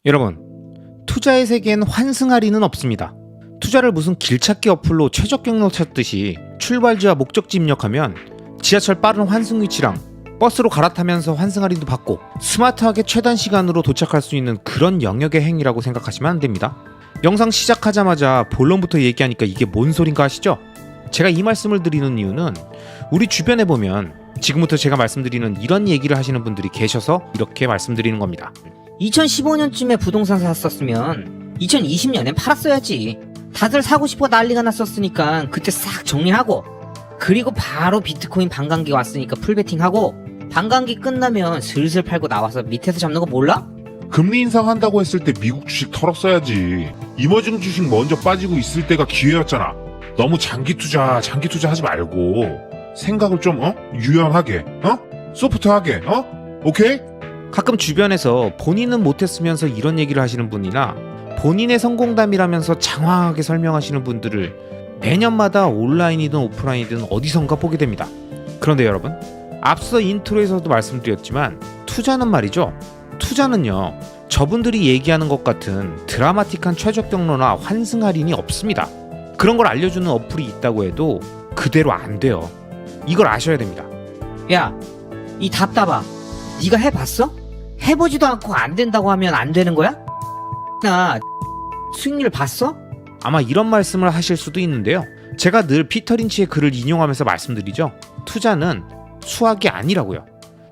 여러분, 투자의 세계엔 환승할 리는 없습니다. 투자를 무슨 길찾기 어플로 최저 경로 찾듯이 출발지와 목적지 입력하면 지하철 빠른 환승 위치랑 버스로 갈아타면서 환승할인도 받고 스마트하게 최단 시간으로 도착할 수 있는 그런 영역의 행위라고 생각하시면 안 됩니다. 영상 시작하자마자 본론부터 얘기하니까 이게 뭔 소린가 하시죠? 제가 이 말씀을 드리는 이유는 우리 주변에 보면 지금부터 제가 말씀드리는 이런 얘기를 하시는 분들이 계셔서 이렇게 말씀드리는 겁니다. 2015년쯤에 부동산 샀었으면 2020년엔 팔았어야지. 다들 사고 싶어 난리가 났었으니까 그때 싹 정리하고, 그리고 바로 비트코인 반감기 왔으니까 풀베팅하고, 반감기 끝나면 슬슬 팔고 나와서 밑에서 잡는 거 몰라? 금리 인상한다고 했을 때 미국 주식 털었어야지. 이머징 주식 먼저 빠지고 있을 때가 기회였잖아. 너무 장기 투자 하지 말고 생각을 좀 유연하게, 소프트하게, 오케이? 가끔 주변에서 본인은 못했으면서 이런 얘기를 하시는 분이나 본인의 성공담이라면서 장황하게 설명하시는 분들을 매년마다 온라인이든 오프라인이든 어디선가 보게 됩니다. 그런데 여러분, 앞서 인트로에서도 말씀드렸지만 투자는 말이죠. 투자는요, 저분들이 얘기하는 것 같은 드라마틱한 최저 경로나 환승 할인이 없습니다. 그런 걸 알려주는 어플이 있다고 해도 그대로 안 돼요. 이걸 아셔야 됩니다. 야, 이 답답아. 네가 해봤어? 해보지도 않고 안 된다고 하면 안 되는 거야? 나 수익률 봤어? 아마 이런 말씀을 하실 수도 있는데요. 제가 늘 피터 린치의 글을 인용하면서 말씀드리죠. 투자는 수학이 아니라고요.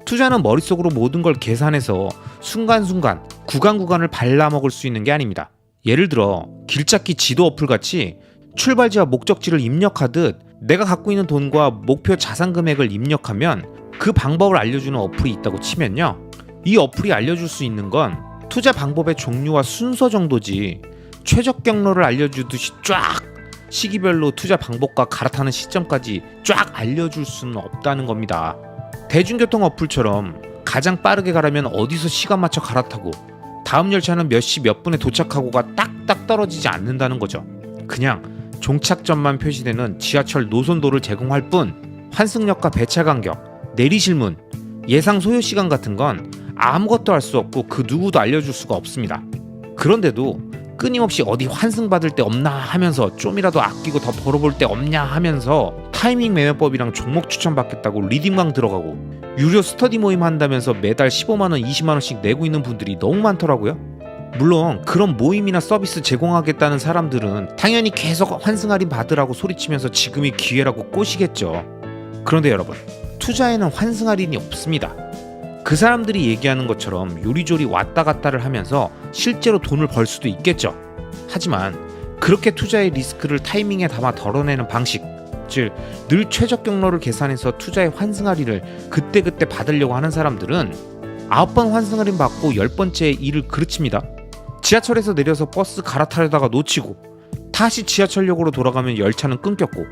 투자는 머릿속으로 모든 걸 계산해서 순간순간 구간구간을 발라먹을 수 있는 게 아닙니다. 예를 들어 길찾기 지도 어플 같이 출발지와 목적지를 입력하듯 내가 갖고 있는 돈과 목표 자산 금액을 입력하면 그 방법을 알려주는 어플이 있다고 치면요, 이 어플이 알려줄 수 있는 건 투자 방법의 종류와 순서 정도지 최적 경로를 알려주듯이 쫙 시기별로 투자 방법과 갈아타는 시점까지 쫙 알려줄 수는 없다는 겁니다. 대중교통 어플처럼 가장 빠르게 가려면 어디서 시간 맞춰 갈아타고 다음 열차는 몇 시 몇 분에 도착하고가 딱딱 떨어지지 않는다는 거죠. 그냥 종착점만 표시되는 지하철 노선도를 제공할 뿐 환승역과 배차 간격, 내리실 문, 예상 소요 시간 같은 건 아무것도 할 수 없고 그 누구도 알려줄 수가 없습니다. 그런데도 끊임없이 어디 환승받을 데 없나 하면서 좀이라도 아끼고 더 벌어볼 데 없냐 하면서 타이밍 매매법이랑 종목 추천 받겠다고 리딩방 들어가고 유료 스터디 모임 한다면서 매달 15만원, 20만원씩 내고 있는 분들이 너무 많더라고요. 물론 그런 모임이나 서비스 제공하겠다는 사람들은 당연히 계속 환승 할인 받으라고 소리치면서 지금이 기회라고 꼬시겠죠. 그런데 여러분, 투자에는 환승 할인이 없습니다. 그 사람들이 얘기하는 것처럼 요리조리 왔다 갔다를 하면서 실제로 돈을 벌 수도 있겠죠. 하지만 그렇게 투자의 리스크를 타이밍에 담아 덜어내는 방식, 즉 늘 최적 경로를 계산해서 투자의 환승 할인을 그때그때 받으려고 하는 사람들은 9번 환승 할인 받고 10번째 일을 그르칩니다. 지하철에서 내려서 버스 갈아타려다가 놓치고 다시 지하철역으로 돌아가면 열차는 끊겼고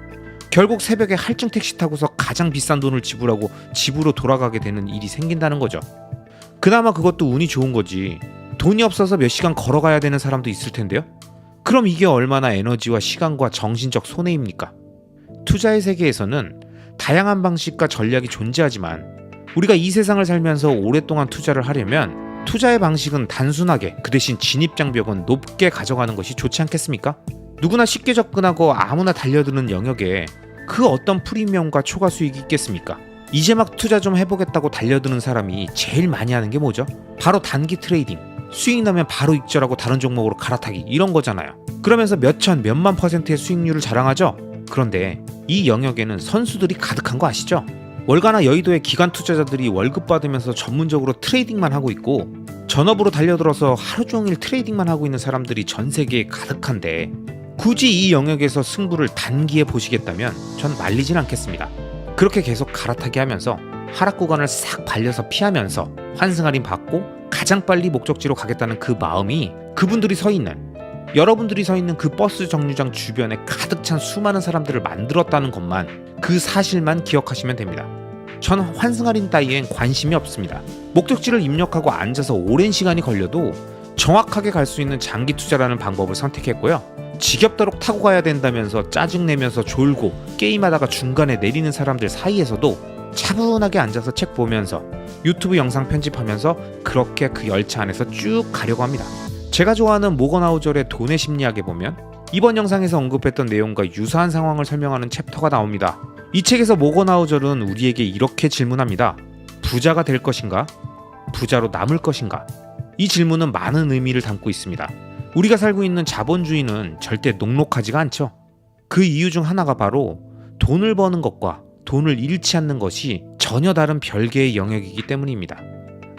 결국 새벽에 할증 택시 타고서 가장 비싼 돈을 지불하고 집으로 돌아가게 되는 일이 생긴다는 거죠. 그나마 그것도 운이 좋은 거지. 돈이 없어서 몇 시간 걸어가야 되는 사람도 있을 텐데요. 그럼 이게 얼마나 에너지와 시간과 정신적 손해입니까? 투자의 세계에서는 다양한 방식과 전략이 존재하지만 우리가 이 세상을 살면서 오랫동안 투자를 하려면 투자의 방식은 단순하게, 그 대신 진입장벽은 높게 가져가는 것이 좋지 않겠습니까? 누구나 쉽게 접근하고 아무나 달려드는 영역에 그 어떤 프리미엄과 초과 수익이 있겠습니까? 이제 막 투자 좀 해보겠다고 달려드는 사람이 제일 많이 하는 게 뭐죠? 바로 단기 트레이딩, 수익 나면 바로 익절하고 다른 종목으로 갈아타기, 이런 거잖아요. 그러면서 몇천 몇만 %의 수익률을 자랑하죠. 그런데 이 영역에는 선수들이 가득한 거 아시죠? 월가나 여의도의 기관 투자자들이 월급 받으면서 전문적으로 트레이딩만 하고 있고 전업으로 달려들어서 하루 종일 트레이딩만 하고 있는 사람들이 전 세계에 가득한데 굳이 이 영역에서 승부를 단기에 보시겠다면 전 말리진 않겠습니다. 그렇게 계속 갈아타기 하면서 하락 구간을 싹 발려서 피하면서 환승 할인 받고 가장 빨리 목적지로 가겠다는 그 마음이 그분들이 서 있는, 여러분들이 서 있는 그 버스 정류장 주변에 가득 찬 수많은 사람들을 만들었다는 것만, 그 사실만 기억하시면 됩니다. 전 환승 할인 따위엔 관심이 없습니다. 목적지를 입력하고 앉아서 오랜 시간이 걸려도 정확하게 갈 수 있는 장기 투자라는 방법을 선택했고요. 지겹도록 타고 가야 된다면서 짜증내면서 졸고 게임하다가 중간에 내리는 사람들 사이에서도 차분하게 앉아서 책 보면서 유튜브 영상 편집하면서 그렇게 그 열차 안에서 쭉 가려고 합니다. 제가 좋아하는 모건하우절의 돈의 심리학에 보면 이번 영상에서 언급했던 내용과 유사한 상황을 설명하는 챕터가 나옵니다. 이 책에서 모건하우절은 우리에게 이렇게 질문합니다. 부자가 될 것인가? 부자로 남을 것인가? 이 질문은 많은 의미를 담고 있습니다. 우리가 살고 있는 자본주의는 절대 녹록하지가 않죠. 그 이유 중 하나가 바로 돈을 버는 것과 돈을 잃지 않는 것이 전혀 다른 별개의 영역이기 때문입니다.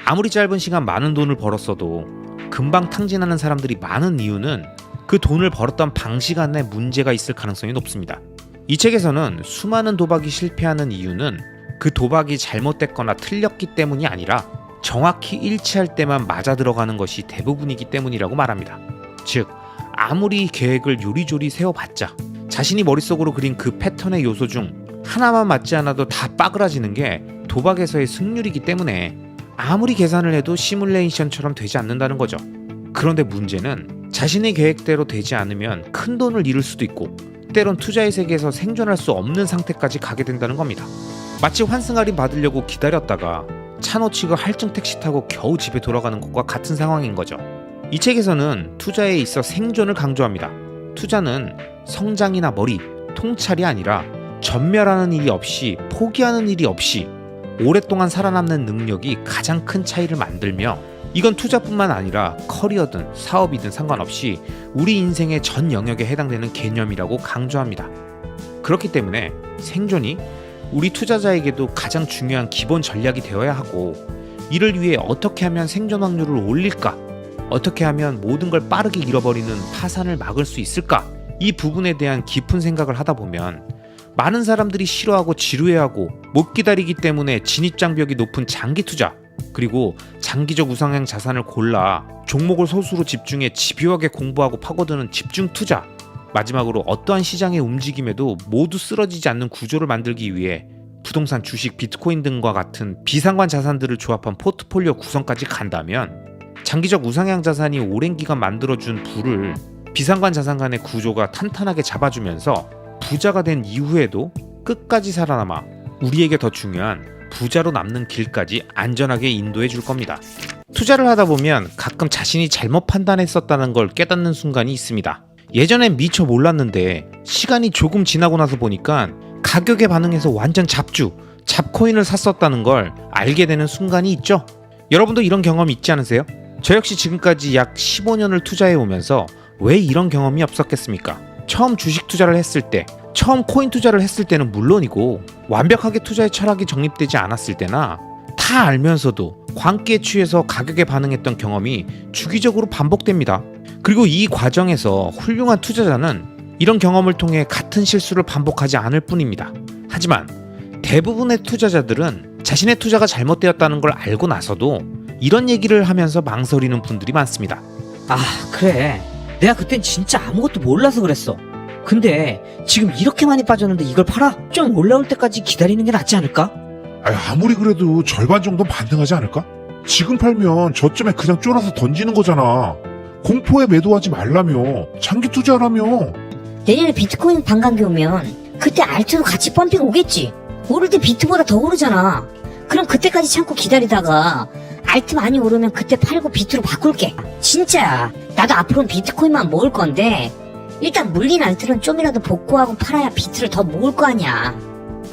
아무리 짧은 시간 많은 돈을 벌었어도 금방 탕진하는 사람들이 많은 이유는 그 돈을 벌었던 방식 안에 문제가 있을 가능성이 높습니다. 이 책에서는 수많은 도박이 실패하는 이유는 그 도박이 잘못됐거나 틀렸기 때문이 아니라 정확히 일치할 때만 맞아 들어가는 것이 대부분이기 때문이라고 말합니다. 즉, 아무리 계획을 요리조리 세워봤자 자신이 머릿속으로 그린 그 패턴의 요소 중 하나만 맞지 않아도 다 빠그라지는 게 도박에서의 승률이기 때문에 아무리 계산을 해도 시뮬레이션처럼 되지 않는다는 거죠. 그런데 문제는 자신의 계획대로 되지 않으면 큰 돈을 잃을 수도 있고 때론 투자의 세계에서 생존할 수 없는 상태까지 가게 된다는 겁니다. 마치 환승 할인 받으려고 기다렸다가 차 놓치고 할증 택시 타고 겨우 집에 돌아가는 것과 같은 상황인 거죠. 이 책에서는 투자에 있어 생존을 강조합니다. 투자는 성장이나 머리, 통찰이 아니라 전멸하는 일이 없이 포기하는 일이 없이 오랫동안 살아남는 능력이 가장 큰 차이를 만들며 이건 투자뿐만 아니라 커리어든 사업이든 상관없이 우리 인생의 전 영역에 해당되는 개념이라고 강조합니다. 그렇기 때문에 생존이 우리 투자자에게도 가장 중요한 기본 전략이 되어야 하고 이를 위해 어떻게 하면 생존 확률을 올릴까? 어떻게 하면 모든 걸 빠르게 잃어버리는 파산을 막을 수 있을까? 이 부분에 대한 깊은 생각을 하다 보면 많은 사람들이 싫어하고 지루해하고 못 기다리기 때문에 진입장벽이 높은 장기 투자 그리고 장기적 우상향 자산을 골라 종목을 소수로 집중해 집요하게 공부하고 파고드는 집중 투자 마지막으로 어떠한 시장의 움직임에도 모두 쓰러지지 않는 구조를 만들기 위해 부동산, 주식, 비트코인 등과 같은 비상관 자산들을 조합한 포트폴리오 구성까지 간다면 장기적 우상향 자산이 오랜 기간 만들어준 부를 비상관 자산 간의 구조가 탄탄하게 잡아주면서 부자가 된 이후에도 끝까지 살아남아 우리에게 더 중요한 부자로 남는 길까지 안전하게 인도해 줄 겁니다. 투자를 하다 보면 가끔 자신이 잘못 판단했었다는 걸 깨닫는 순간이 있습니다. 예전엔 미처 몰랐는데 시간이 조금 지나고 나서 보니까 가격에 반응해서 완전 잡코인을 샀었다는 걸 알게 되는 순간이 있죠. 여러분도 이런 경험 있지 않으세요? 저 역시 지금까지 약 15년을 투자해 오면서 왜 이런 경험이 없었겠습니까? 처음 주식 투자를 했을 때, 처음 코인 투자를 했을 때는 물론이고 완벽하게 투자의 철학이 정립되지 않았을 때나 다 알면서도 광기에 취해서 가격에 반응했던 경험이 주기적으로 반복됩니다. 그리고 이 과정에서 훌륭한 투자자는 이런 경험을 통해 같은 실수를 반복하지 않을 뿐입니다. 하지만 대부분의 투자자들은 자신의 투자가 잘못되었다는 걸 알고 나서도 이런 얘기를 하면서 망설이는 분들이 많습니다. 아, 그래. 내가 그땐 진짜 아무것도 몰라서 그랬어. 근데 지금 이렇게 많이 빠졌는데 이걸 팔아? 좀 올라올 때까지 기다리는 게 낫지 않을까? 아무리 그래도 절반 정도는 반등하지 않을까? 지금 팔면 저점에 그냥 쫄아서 던지는 거잖아. 공포에 매도하지 말라며. 장기 투자라며. 내년에 비트코인 반감기 오면 그때 알트도 같이 펌핑 오겠지. 오를 때 비트보다 더 오르잖아. 그럼 그때까지 참고 기다리다가 알트 많이 오르면 그때 팔고 비트로 바꿀게. 진짜야. 나도 앞으로는 비트코인만 모을 건데 일단 물린 알트는 좀이라도 복구하고 팔아야 비트를 더 모을 거 아니야.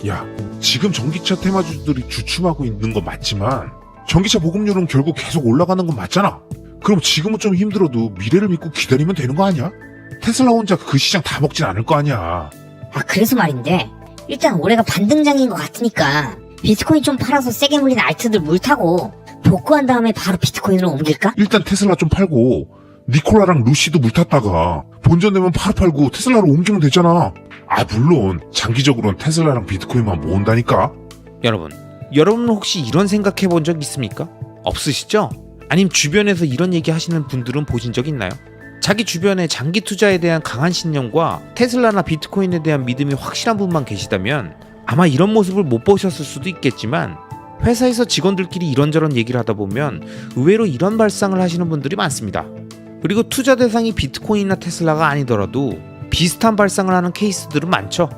야, 지금 전기차 테마주들이 주춤하고 있는 건 맞지만 전기차 보급률은 결국 계속 올라가는 건 맞잖아. 그럼 지금은 좀 힘들어도 미래를 믿고 기다리면 되는 거 아니야? 테슬라 혼자 그 시장 다 먹진 않을 거 아니야. 아, 그래서 말인데 일단 올해가 반등장인 것 같으니까 비트코인 좀 팔아서 세게 물린 알트들 물타고 복구한 다음에 바로 비트코인으로 옮길까? 일단 테슬라 좀 팔고 니콜라랑 루시도 물탔다가 본전 되면 바로 팔고 테슬라로 옮기면 되잖아. 아, 물론 장기적으로는 테슬라랑 비트코인만 모은다니까. 여러분 혹시 이런 생각해 본 적 있습니까? 없으시죠? 아님 주변에서 이런 얘기 하시는 분들은 보신 적 있나요? 자기 주변에 장기 투자에 대한 강한 신념과 테슬라나 비트코인에 대한 믿음이 확실한 분만 계시다면 아마 이런 모습을 못 보셨을 수도 있겠지만 회사에서 직원들끼리 이런저런 얘기를 하다 보면 의외로 이런 발상을 하시는 분들이 많습니다. 그리고 투자 대상이 비트코인이나 테슬라가 아니더라도 비슷한 발상을 하는 케이스들은 많죠.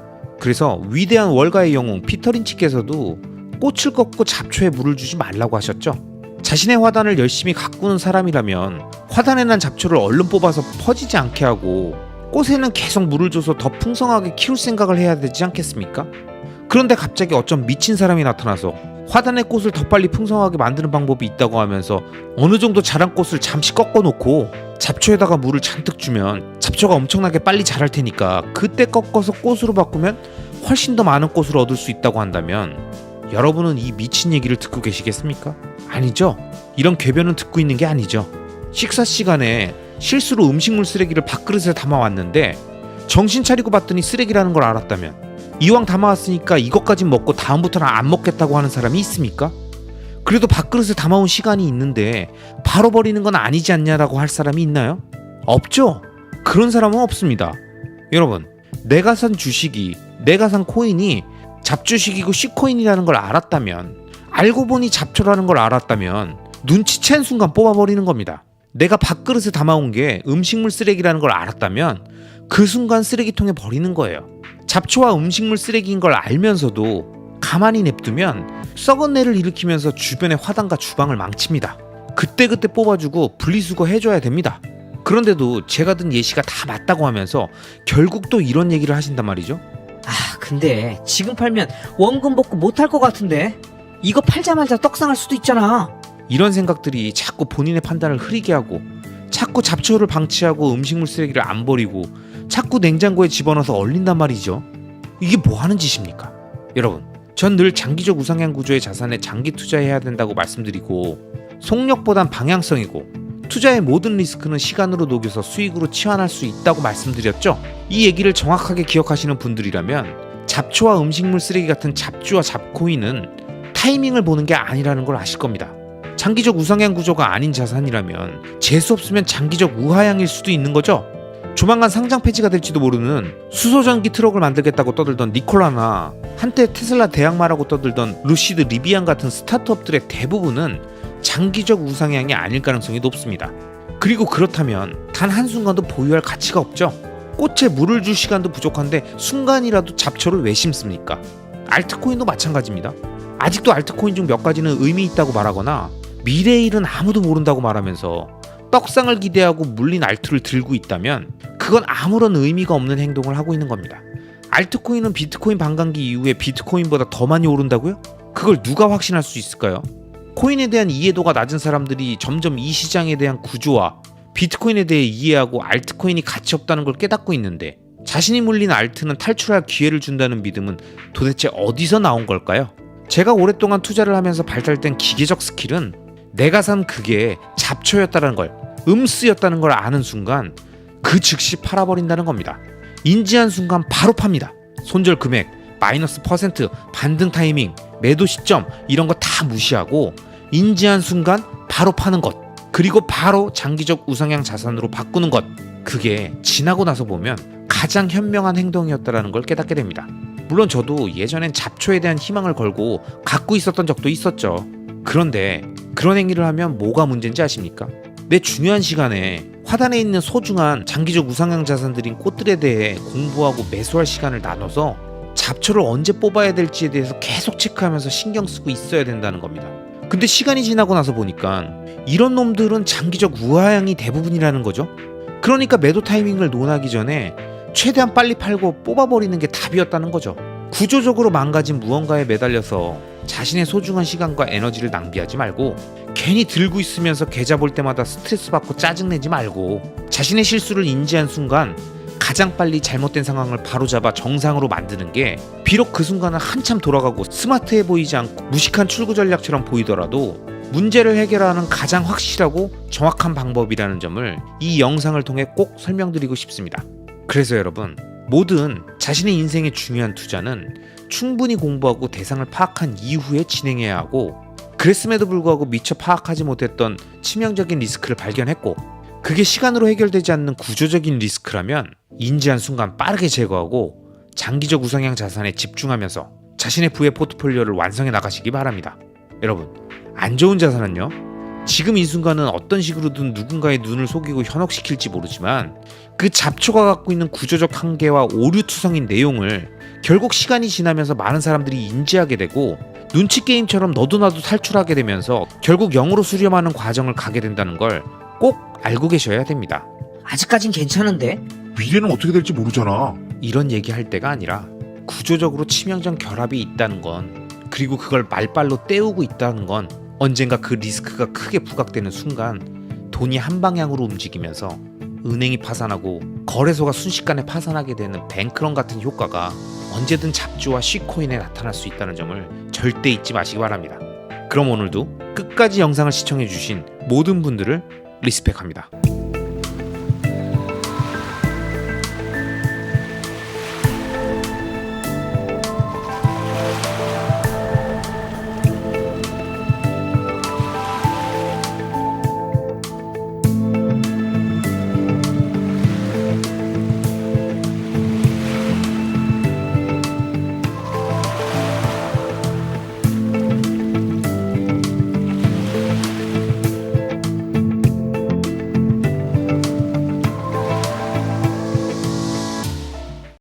그래서 위대한 월가의 영웅 피터 린치께서도 꽃을 꺾고 잡초에 물을 주지 말라고 하셨죠. 자신의 화단을 열심히 가꾸는 사람이라면 화단에 난 잡초를 얼른 뽑아서 퍼지지 않게 하고 꽃에는 계속 물을 줘서 더 풍성하게 키울 생각을 해야 되지 않겠습니까? 그런데 갑자기 어쩜 미친 사람이 나타나서 화단의 꽃을 더 빨리 풍성하게 만드는 방법이 있다고 하면서 어느 정도 자란 꽃을 잠시 꺾어놓고 잡초에다가 물을 잔뜩 주면 잡초가 엄청나게 빨리 자랄 테니까 그때 꺾어서 꽃으로 바꾸면 훨씬 더 많은 꽃을 얻을 수 있다고 한다면 여러분은 이 미친 얘기를 듣고 계시겠습니까? 아니죠? 이런 궤변은 듣고 있는 게 아니죠. 식사 시간에 실수로 음식물 쓰레기를 밥그릇에 담아왔는데 정신 차리고 봤더니 쓰레기라는 걸 알았다면 이왕 담아왔으니까 이것까진 먹고 다음부터는 안 먹겠다고 하는 사람이 있습니까? 그래도 밥그릇에 담아온 시간이 있는데 바로 버리는 건 아니지 않냐라고 할 사람이 있나요? 없죠? 그런 사람은 없습니다. 여러분, 내가 산 주식이, 내가 산 코인이 잡주식이고 C코인이라는 걸 알았다면, 알고 보니 잡초라는 걸 알았다면 눈치챈 순간 뽑아버리는 겁니다. 내가 밥그릇에 담아온 게 음식물 쓰레기라는 걸 알았다면 그 순간 쓰레기통에 버리는 거예요. 잡초와 음식물 쓰레기인 걸 알면서도 가만히 냅두면 썩은 내를 일으키면서 주변의 화단과 주방을 망칩니다. 그때그때 뽑아주고 분리수거 해줘야 됩니다. 그런데도 제가 든 예시가 다 맞다고 하면서 결국 또 이런 얘기를 하신단 말이죠. 아, 근데 지금 팔면 원금 복구 못할 것 같은데? 이거 팔자마자 떡상할 수도 있잖아. 이런 생각들이 자꾸 본인의 판단을 흐리게 하고 자꾸 잡초를 방치하고 음식물 쓰레기를 안 버리고 자꾸 냉장고에 집어넣어서 얼린단 말이죠. 이게 뭐 하는 짓입니까? 여러분, 전 늘 장기적 우상향 구조의 자산에 장기 투자해야 된다고 말씀드리고 속력보단 방향성이고 투자의 모든 리스크는 시간으로 녹여서 수익으로 치환할 수 있다고 말씀드렸죠. 이 얘기를 정확하게 기억하시는 분들이라면 잡초와 음식물 쓰레기 같은 잡주와 잡코인은 타이밍을 보는 게 아니라는 걸 아실 겁니다. 장기적 우상향 구조가 아닌 자산이라면 재수 없으면 장기적 우하향일 수도 있는 거죠. 조만간 상장 폐지가 될지도 모르는 수소전기 트럭을 만들겠다고 떠들던 니콜라나 한때 테슬라 대항마라고 떠들던 루시드 리비안 같은 스타트업들의 대부분은 장기적 우상향이 아닐 가능성이 높습니다. 그리고 그렇다면 단 한순간도 보유할 가치가 없죠. 꽃에 물을 줄 시간도 부족한데 순간이라도 잡초를 왜 심습니까? 알트코인도 마찬가지입니다. 아직도 알트코인 중 몇 가지는 의미 있다고 말하거나 미래의 일은 아무도 모른다고 말하면서 떡상을 기대하고 물린 알트를 들고 있다면 그건 아무런 의미가 없는 행동을 하고 있는 겁니다. 알트코인은 비트코인 반감기 이후에 비트코인보다 더 많이 오른다고요? 그걸 누가 확신할 수 있을까요? 코인에 대한 이해도가 낮은 사람들이 점점 이 시장에 대한 구조와 비트코인에 대해 이해하고 알트코인이 가치 없다는 걸 깨닫고 있는데 자신이 물린 알트는 탈출할 기회를 준다는 믿음은 도대체 어디서 나온 걸까요? 제가 오랫동안 투자를 하면서 발달된 기계적 스킬은 내가 산 그게 잡초였다는 걸, 음쓰였다는 걸 아는 순간 그 즉시 팔아버린다는 겁니다. 인지한 순간 바로 팝니다. 손절 금액, 마이너스 퍼센트, 반등 타이밍, 매도 시점 이런 거 다 무시하고 인지한 순간 바로 파는 것, 그리고 바로 장기적 우상향 자산으로 바꾸는 것, 그게 지나고 나서 보면 가장 현명한 행동이었다는 걸 깨닫게 됩니다. 물론 저도 예전엔 잡초에 대한 희망을 걸고 갖고 있었던 적도 있었죠. 그런데 그런 행위를 하면 뭐가 문제인지 아십니까? 내 중요한 시간에 화단에 있는 소중한 장기적 우상향 자산들인 꽃들에 대해 공부하고 매수할 시간을 나눠서 잡초를 언제 뽑아야 될지에 대해서 계속 체크하면서 신경 쓰고 있어야 된다는 겁니다. 근데 시간이 지나고 나서 보니까 이런 놈들은 장기적 우하향이 대부분이라는 거죠. 그러니까 매도 타이밍을 논하기 전에 최대한 빨리 팔고 뽑아버리는 게 답이었다는 거죠. 구조적으로 망가진 무언가에 매달려서 자신의 소중한 시간과 에너지를 낭비하지 말고 괜히 들고 있으면서 계좌 볼 때마다 스트레스 받고 짜증내지 말고 자신의 실수를 인지한 순간 가장 빨리 잘못된 상황을 바로잡아 정상으로 만드는 게 비록 그 순간은 한참 돌아가고 스마트해 보이지 않고 무식한 출구 전략처럼 보이더라도 문제를 해결하는 가장 확실하고 정확한 방법이라는 점을 이 영상을 통해 꼭 설명드리고 싶습니다. 그래서 여러분, 모든 자신의 인생의 중요한 투자는 충분히 공부하고 대상을 파악한 이후에 진행해야 하고, 그랬음에도 불구하고 미처 파악하지 못했던 치명적인 리스크를 발견했고 그게 시간으로 해결되지 않는 구조적인 리스크라면 인지한 순간 빠르게 제거하고 장기적 우상향 자산에 집중하면서 자신의 부의 포트폴리오를 완성해 나가시기 바랍니다. 여러분, 안 좋은 자산은요, 지금 이 순간은 어떤 식으로든 누군가의 눈을 속이고 현혹시킬지 모르지만 그 잡초가 갖고 있는 구조적 한계와 오류투성인 내용을 결국 시간이 지나면서 많은 사람들이 인지하게 되고 눈치 게임처럼 너도 나도 탈출하게 되면서 결국 0으로 수렴하는 과정을 가게 된다는 걸 꼭 알고 계셔야 됩니다. 아직까진 괜찮은데? 미래는 어떻게 될지 모르잖아. 이런 얘기할 때가 아니라 구조적으로 치명적 결합이 있다는 건, 그리고 그걸 말빨로 때우고 있다는 건 언젠가 그 리스크가 크게 부각되는 순간 돈이 한 방향으로 움직이면서 은행이 파산하고 거래소가 순식간에 파산하게 되는 뱅크런 같은 효과가 언제든 잡주와 C코인에 나타날 수 있다는 점을 절대 잊지 마시기 바랍니다. 그럼 오늘도 끝까지 영상을 시청해주신 모든 분들을 리스펙합니다.